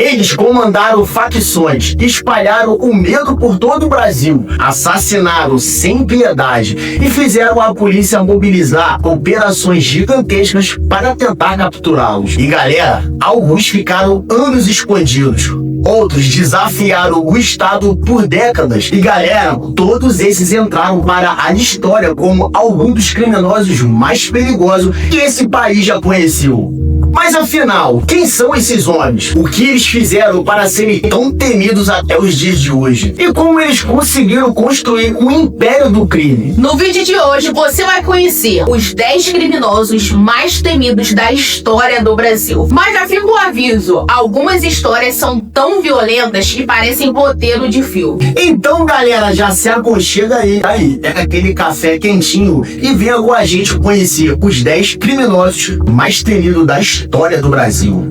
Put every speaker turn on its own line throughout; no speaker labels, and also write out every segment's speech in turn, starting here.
Eles comandaram facções, espalharam o medo por todo o Brasil, assassinaram sem piedade e fizeram a polícia mobilizar operações gigantescas para tentar capturá-los. E galera, alguns ficaram anos escondidos. Outros desafiaram o Estado por décadas. E galera, todos esses entraram para a história como alguns dos criminosos mais perigosos que esse país já conheceu. Mas afinal, quem são esses homens? O que eles fizeram para serem tão temidos até os dias de hoje? E como eles conseguiram construir um império do crime?
No vídeo de hoje você vai conhecer os 10 criminosos mais temidos da história do Brasil. Mas já fica o aviso, algumas histórias são tão violentas que parecem roteiro de filme.
Então galera, já se aconchega aí, pega aquele café quentinho e venha com a gente conhecer os 10 criminosos mais temidos da história do Brasil.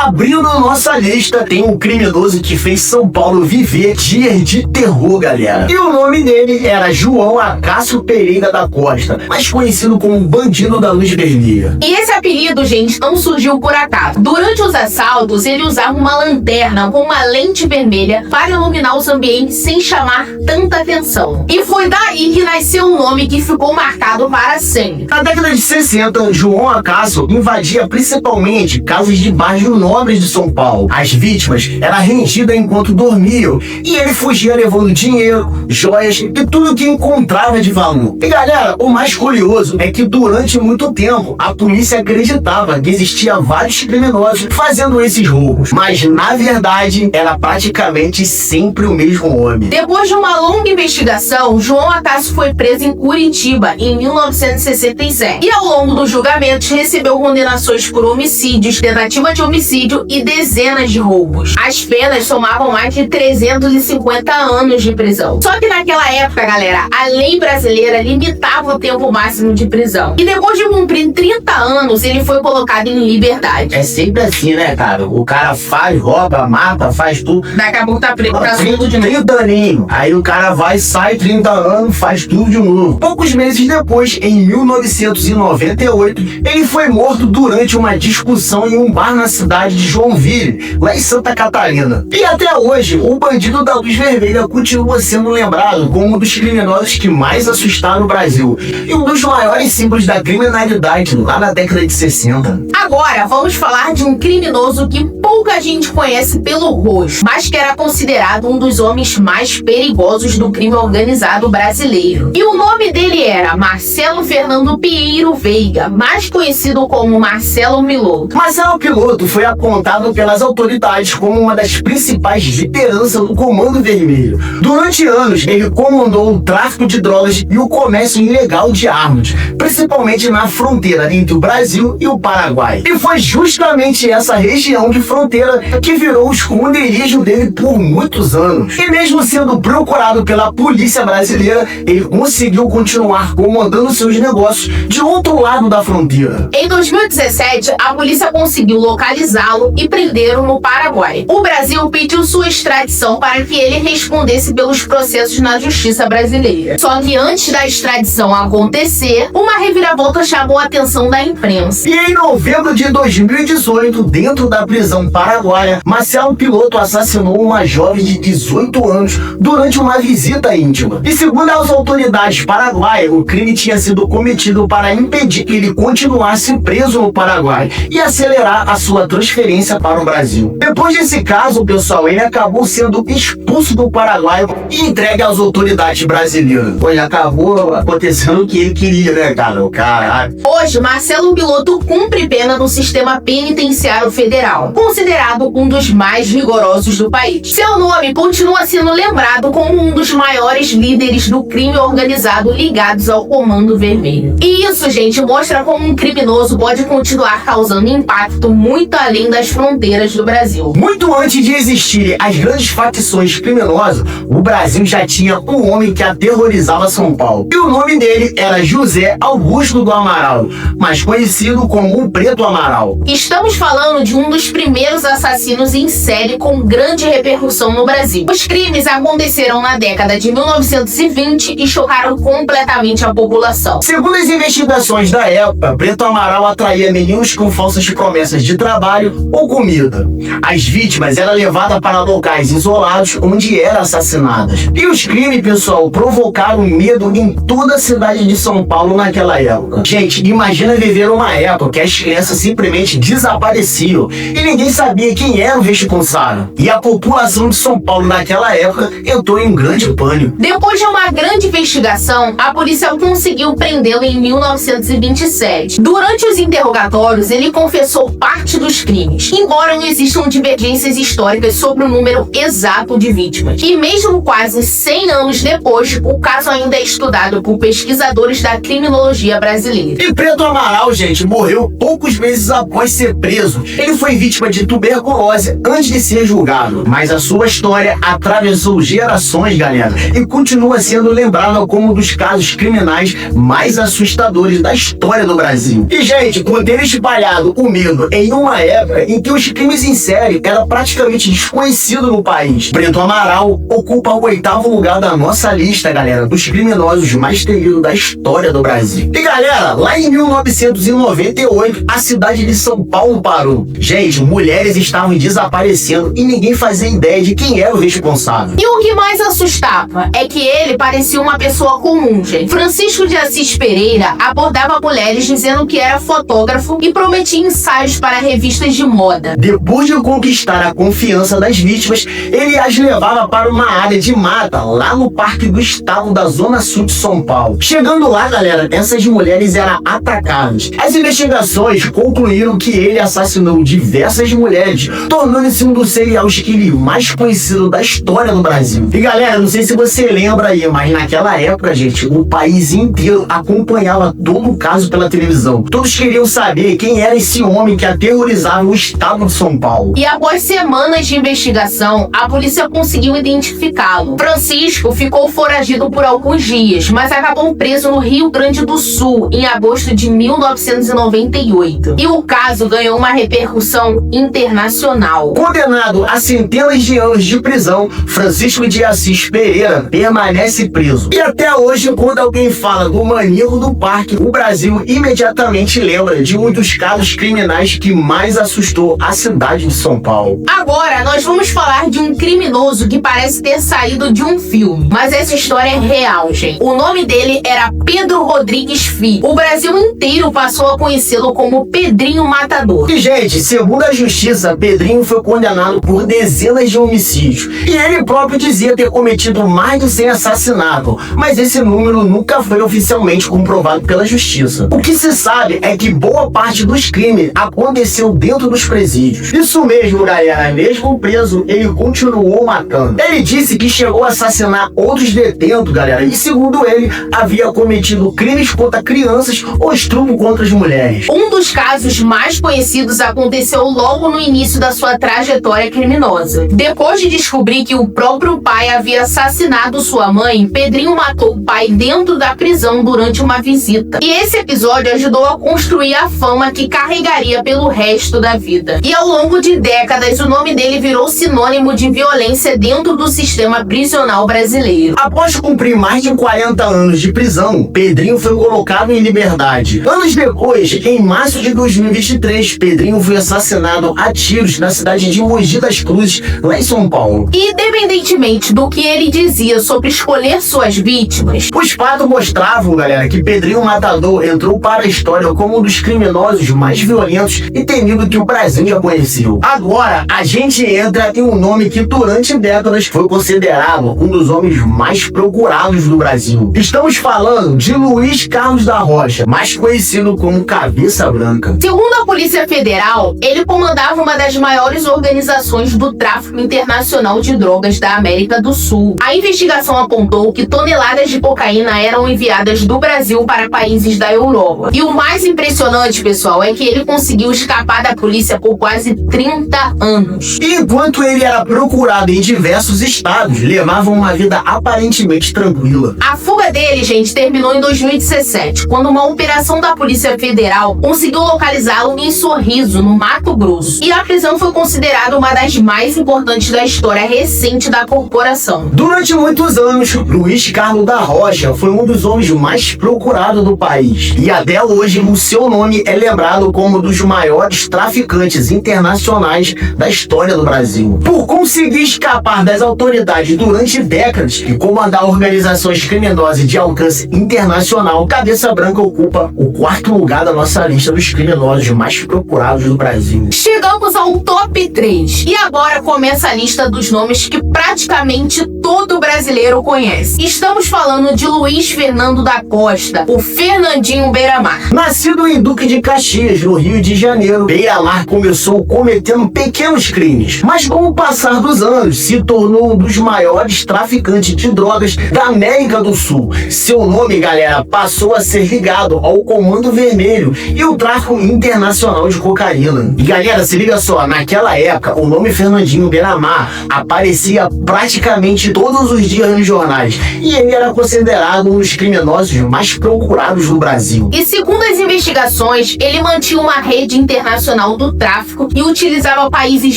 Abrindo nossa lista, tem um criminoso que fez São Paulo viver dias de terror, galera. E o nome dele era João Acácio Pereira da Costa, mais conhecido como Bandido da Luz Vermelha.
E esse apelido, gente, não surgiu por acaso. Durante os assaltos, ele usava uma lanterna com uma lente vermelha para iluminar os ambientes sem chamar tanta atenção. E foi daí que nasceu um nome que ficou marcado para sempre.
Na década de 60, João Acácio invadia principalmente casas de bairros nobres de São Paulo. As vítimas eram rendidas enquanto dormiam e ele fugia levando dinheiro, joias e tudo que encontrava de valor. E galera, o mais curioso é que durante muito tempo a polícia acreditava que existia vários criminosos fazendo esses roubos, mas na verdade era praticamente sempre o mesmo homem.
Depois de uma longa investigação, João Acácio foi preso em Curitiba em 1967 e ao longo dos julgamentos recebeu condenações por homicídios, tentativa de homicídio e dezenas de roubos. As penas somavam mais de 350 anos de prisão. Só que naquela época, galera, a lei brasileira limitava o tempo máximo de prisão. E depois de cumprir 30 anos, ele foi colocado em liberdade.
É sempre assim, né, cara? O cara faz, rouba, mata, faz tudo.
Daqui a pouco tá preso pra tudo de novo.
30 aninhos. Aí o cara vai, sai 30 anos, faz tudo de novo. Poucos meses depois, em 1998, ele foi morto durante uma discussão em um bar na cidade de Joinville, lá em Santa Catarina. E até hoje, o Bandido da Luz Vermelha continua sendo lembrado como um dos criminosos que mais assustaram o Brasil e um dos maiores símbolos da criminalidade lá na década de 60.
Agora, vamos falar de um criminoso que pouca gente conhece pelo rosto, mas que era considerado um dos homens mais perigosos do crime organizado brasileiro. E o nome dele era Marcelo Fernando Pinheiro Veiga, mais conhecido como Marcelo Piloto.
Marcelo Piloto foi apontado pelas autoridades como uma das principais lideranças do Comando Vermelho. Durante anos, ele comandou o tráfico de drogas e o comércio ilegal de armas, principalmente na fronteira entre o Brasil e o Paraguai. E foi justamente essa região de fronteira que virou o esconderijo dele por muitos anos. E mesmo sendo procurado pela polícia brasileira, ele conseguiu continuar comandando seus negócios de outro lado da fronteira.
Em 2017, a polícia conseguiu localizá-lo e prenderam no Paraguai. O Brasil pediu sua extradição para que ele respondesse pelos processos na justiça brasileira. Só que antes da extradição acontecer, uma reviravolta chamou a atenção da imprensa.
E em novembro de 2018, dentro da prisão paraguaia, Marcelo Piloto assassinou uma jovem de 18 anos durante uma visita íntima. E segundo as autoridades paraguaias, o crime tinha sido cometido para impedir que ele continuasse preso no Paraguai e acelerar a sua transferência para o Brasil. Depois desse caso, pessoal, ele acabou sendo expulso do Paraguai e entregue às autoridades brasileiras. Pois acabou acontecendo o que ele queria, né, cara? O cara...
Hoje, Marcelo Piloto cumpre pena no sistema penitenciário federal, considerado um dos mais rigorosos do país. Seu nome continua sendo lembrado como um dos maiores líderes do crime organizado ligados ao Comando Vermelho. E isso, gente, mostra como um criminoso pode continuar causando impacto muito além além das fronteiras do Brasil.
Muito antes de existirem as grandes facções criminosas, o Brasil já tinha um homem que aterrorizava São Paulo. E o nome dele era José Augusto do Amaral, mais conhecido como o Preto Amaral.
Estamos falando de um dos primeiros assassinos em série com grande repercussão no Brasil. Os crimes aconteceram na década de 1920 e chocaram completamente a população.
Segundo as investigações da época, Preto Amaral atraía meninos com falsas promessas de trabalho ou comida. As vítimas eram levadas para locais isolados onde eram assassinadas. E os crimes, pessoal, provocaram medo em toda a cidade de São Paulo naquela época. Gente, imagina viver uma época que as crianças simplesmente desapareciam e ninguém sabia quem era o responsável. E a população de São Paulo naquela época entrou em um grande pânico.
Depois de uma grande investigação, a polícia conseguiu prendê-lo em 1927. Durante os interrogatórios, ele confessou parte dos crimes, embora não existam divergências históricas sobre o número exato de vítimas. E mesmo quase 100 anos depois, o caso ainda é estudado por pesquisadores da criminologia brasileira.
E Preto Amaral, gente, morreu poucos meses após ser preso. Ele foi vítima de tuberculose antes de ser julgado, mas a sua história atravessou gerações, galera, e continua sendo lembrada como um dos casos criminais mais assustadores da história do Brasil. E, gente, por ter espalhado o medo em uma época em que os crimes em série eram praticamente desconhecidos no país, Preto Amaral ocupa o 8º lugar da nossa lista, galera, dos criminosos mais temidos da história do Brasil. E, galera, lá em 1998, a cidade de São Paulo parou. Gente, mulheres estavam desaparecendo e ninguém fazia ideia de quem era o responsável.
E o que mais assustava é que ele parecia uma pessoa comum, gente. Francisco de Assis Pereira abordava mulheres dizendo que era fotógrafo e prometia ensaios para revistas de moda.
Depois de conquistar a confiança das vítimas, ele as levava para uma área de mata, lá no Parque do Estado da Zona Sul de São Paulo. Chegando lá, galera, essas mulheres eram atacadas. As investigações concluíram que ele assassinou diversas mulheres, tornando-se um dos serial killers mais conhecidos da história do Brasil. E, galera, não sei se você lembra aí, mas naquela época, gente, o país inteiro acompanhava todo o caso pela televisão. Todos queriam saber quem era esse homem que aterrorizava o estado de São Paulo.
E após semanas de investigação, a polícia conseguiu identificá-lo. Francisco ficou foragido por alguns dias, mas acabou preso no Rio Grande do Sul em agosto de 1998. E o caso ganhou uma repercussão internacional.
Condenado a centenas de anos de prisão, Francisco de Assis Pereira permanece preso. E até hoje, quando alguém fala do maníaco do parque, o Brasil imediatamente lembra de um dos casos criminais que mais assustou a cidade de São Paulo.
Agora, nós vamos falar de um criminoso que parece ter saído de um filme, mas essa história é real, gente. O nome dele era Pedro Rodrigues Filho. O Brasil inteiro passou a conhecê-lo como Pedrinho Matador.
E, gente, segundo a justiça, Pedrinho foi condenado por dezenas de homicídios. E ele próprio dizia ter cometido mais de 100 assassinatos, mas esse número nunca foi oficialmente comprovado pela justiça. O que se sabe é que boa parte dos crimes aconteceu dentro dos presídios. Isso mesmo, galera, mesmo preso, ele continuou matando. Ele disse que chegou a assassinar outros detentos, galera, e segundo ele, havia cometido crimes contra crianças ou estupro contra as mulheres.
Um dos casos mais conhecidos aconteceu logo no início da sua trajetória criminosa. Depois de descobrir que o próprio pai havia assassinado sua mãe, Pedrinho matou o pai dentro da prisão durante uma visita. E esse episódio ajudou a construir a fama que carregaria pelo resto da vida. E ao longo de décadas, o nome dele virou sinônimo de violência dentro do sistema prisional brasileiro.
Após cumprir mais de 40 anos de prisão, Pedrinho foi colocado em liberdade. Anos depois, em março de 2023, Pedrinho foi assassinado a tiros na cidade de Mogi das Cruzes, lá em São Paulo.
E independentemente do que ele dizia sobre escolher suas vítimas,
os fatos mostravam, galera, que Pedrinho Matador entrou para a história como um dos criminosos mais violentos e temidos que o Brasil já conheceu. Agora, a gente entra em um nome que durante décadas foi considerado um dos homens mais procurados do Brasil. Estamos falando de Luiz Carlos da Rocha, mais conhecido como Cabeça Branca.
Segundo a Polícia Federal, ele comandava uma das maiores organizações do tráfico internacional de drogas da América do Sul. A investigação apontou que toneladas de cocaína eram enviadas do Brasil para países da Europa. E o mais impressionante, pessoal, é que ele conseguiu escapar da polícia polícia por quase 30 anos.
E enquanto ele era procurado em diversos estados, levava uma vida aparentemente tranquila.
A fuga dele, gente, terminou em 2017, quando uma operação da Polícia Federal conseguiu localizá-lo em Sorriso, no Mato Grosso. E a prisão foi considerada uma das mais importantes da história recente da corporação.
Durante muitos anos, Luiz Carlos da Rocha foi um dos homens mais procurados do país. E até hoje, o seu nome é lembrado como um dos maiores traficantes internacionais da história do Brasil. Por conseguir escapar das autoridades durante décadas e comandar organizações criminosas de alcance internacional, Cabeça Branca ocupa o 4º lugar da nossa lista dos criminosos mais procurados do Brasil.
Chegamos ao top 3. E agora começa a lista dos nomes que praticamente todo brasileiro conhece. Estamos falando de Luiz Fernando da Costa, o Fernandinho Beiramar.
Nascido em Duque de Caxias, no Rio de Janeiro, Beiramar começou cometendo pequenos crimes, mas com o passar dos anos se tornou um dos maiores traficantes de drogas da América do Sul. Seu nome, galera, passou a ser ligado ao Comando Vermelho e o tráfico internacional de cocaína. E galera, se liga só, naquela época o nome Fernandinho Beiramar aparecia praticamente todos os dias nos jornais e ele era considerado um dos criminosos mais procurados do Brasil.
E segundo as investigações, ele mantinha uma rede internacional do tráfico e utilizava países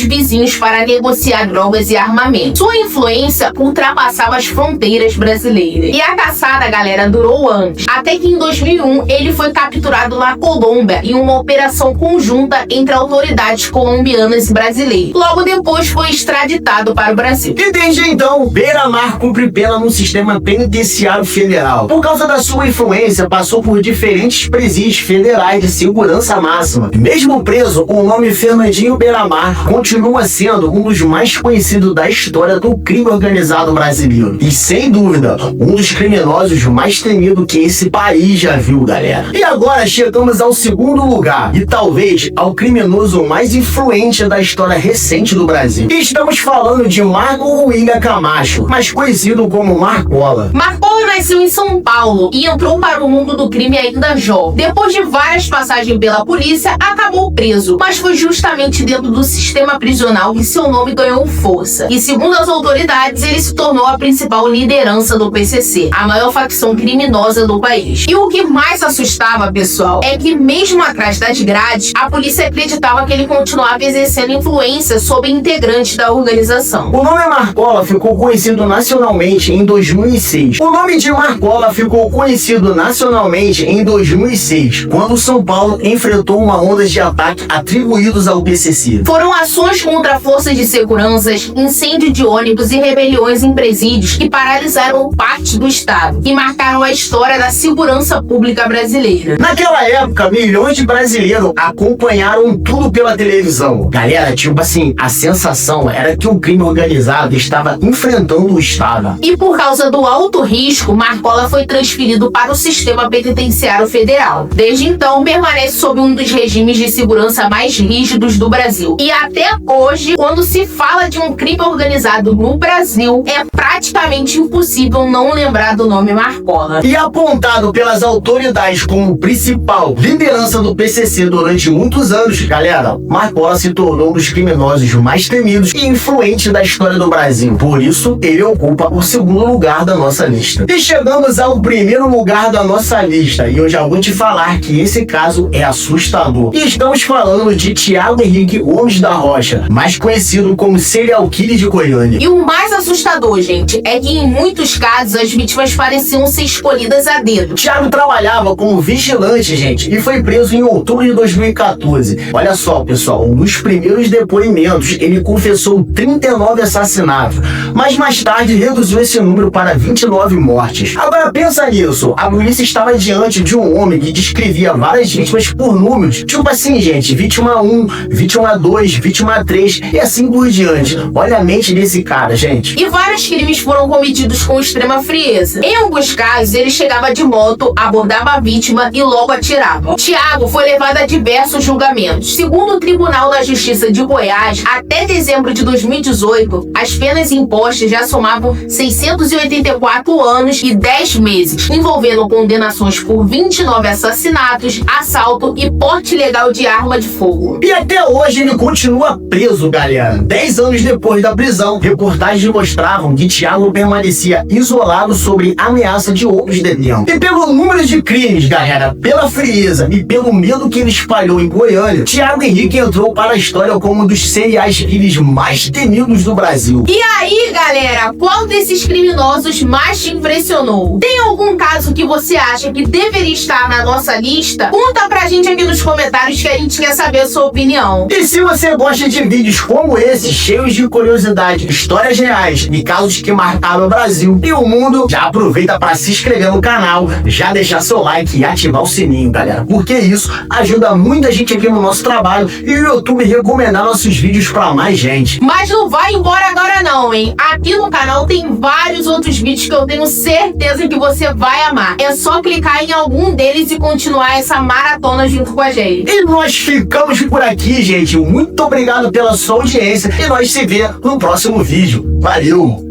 vizinhos para negociar drogas e armamento. Sua influência ultrapassava as fronteiras brasileiras. E a caçada, galera, durou anos. Até que em 2001 ele foi capturado na Colômbia em uma operação conjunta entre autoridades colombianas e brasileiras. Logo depois foi extraditado para o Brasil.
E desde então, Beiramar cumpre pena no sistema penitenciário federal. Por causa da sua influência, passou por diferentes presídios federais de segurança máxima. Mesmo preso, o nome Fernandinho Beiramar continua sendo um dos mais conhecidos da história do crime organizado brasileiro. E sem dúvida, um dos criminosos mais temidos que esse país já viu, galera. E agora chegamos ao 2º lugar, e talvez ao criminoso mais influente da história recente do Brasil. E estamos falando de Marco William Camacho, mais conhecido como Marcola.
Marcola nasceu em São Paulo e entrou para o mundo do crime ainda jovem. Depois de várias passagens pela polícia, acabou preso, mas foi justamente dentro do sistema prisional que seu nome ganhou força. E segundo as autoridades, ele se tornou a principal liderança do PCC, a maior facção criminosa do país. E o que mais assustava, pessoal, é que mesmo atrás das grades, a polícia acreditava que ele continuava exercendo influência sobre integrantes da organização.
O nome Marcola ficou conhecido nacionalmente em 2006. O nome de Marcola ficou conhecido nacionalmente em 2006, quando São Paulo enfrentou uma onda de ataque atribuídos ao PCC.
Foram ações contra forças de segurança, incêndio de ônibus e rebeliões em presídios que paralisaram parte do estado e marcaram a história da segurança pública brasileira.
Naquela época, milhões de brasileiros acompanharam tudo pela televisão. Galera, tipo assim, a sensação era que o crime organizado estava enfrentando o Estado.
E por causa do alto risco, Marcola foi transferido para o sistema penitenciário federal. Desde então, permanece sob um dos regimes de segurança mais rígidos do Brasil. E até hoje, quando se fala de um crime organizado no Brasil, é praticamente impossível não lembrar do nome Marcola.
E apontado pelas autoridades como principal liderança do PCC durante muitos anos, galera, Marcola se tornou um dos criminosos mais temidos e influentes da história do Brasil. Por isso, ele ocupa o 2º lugar da nossa lista. E chegamos ao 1º lugar da nossa lista, e eu já vou te falar que esse caso é assustador. E estamos falando de Thiago Henrique Gomes da Rocha, mais conhecido como serial killer de Goiânia.
E o mais assustador, gente, é que em muitos casos as vítimas pareciam ser escolhidas a dedo.
Thiago trabalhava como vigilante, gente, e foi preso em outubro de 2014. Olha só, pessoal, nos primeiros depoimentos ele confessou 39 assassinatos, mas mais tarde reduziu esse número para 29 mortes. Agora pensa nisso, a polícia estava diante de um homem que descrevia várias vítimas por números, tipo assim, gente, vítima 1, vítima 2, vítima 3 e assim por diante. Olha a mente desse cara, gente.
E vários crimes foram cometidos com extrema frieza. Em alguns casos, ele chegava de moto, abordava a vítima e logo atirava. Thiago foi levado a diversos julgamentos. Segundo o Tribunal da Justiça de Goiás, até dezembro de 2018, as penas impostas já somavam 684 anos e 10 meses, envolvendo condenações por 29 assassinatos, assalto e porte ilegal de arma de fogo.
louco. E até hoje ele continua preso, galera. 10 anos depois da prisão, reportagens mostravam que Thiago permanecia isolado sobre ameaça de outros detentos. E pelo número de crimes, galera, pela frieza e pelo medo que ele espalhou em Goiânia, Thiago Henrique entrou para a história como um dos serial killers mais temidos do Brasil.
E aí, galera, qual desses criminosos mais te impressionou? Tem algum caso que você acha que deveria estar na nossa lista? Conta pra gente aqui nos comentários que a gente quer saber a sua opinião.
E se você gosta de vídeos como esse, cheios de curiosidade, histórias reais e casos que marcaram o Brasil e o mundo, já aproveita para se inscrever no canal, já deixar seu like e ativar o sininho, galera, porque isso ajuda muita gente aqui no nosso trabalho e o YouTube recomendar nossos vídeos para mais gente.
Mas não vai embora agora não, hein? Aqui no canal tem vários outros vídeos que eu tenho certeza que você vai amar. É só clicar em algum deles e continuar essa maratona junto com a gente.
E nós ficamos por aqui, gente. Muito obrigado pela sua audiência e nós se vê no próximo vídeo. Valeu!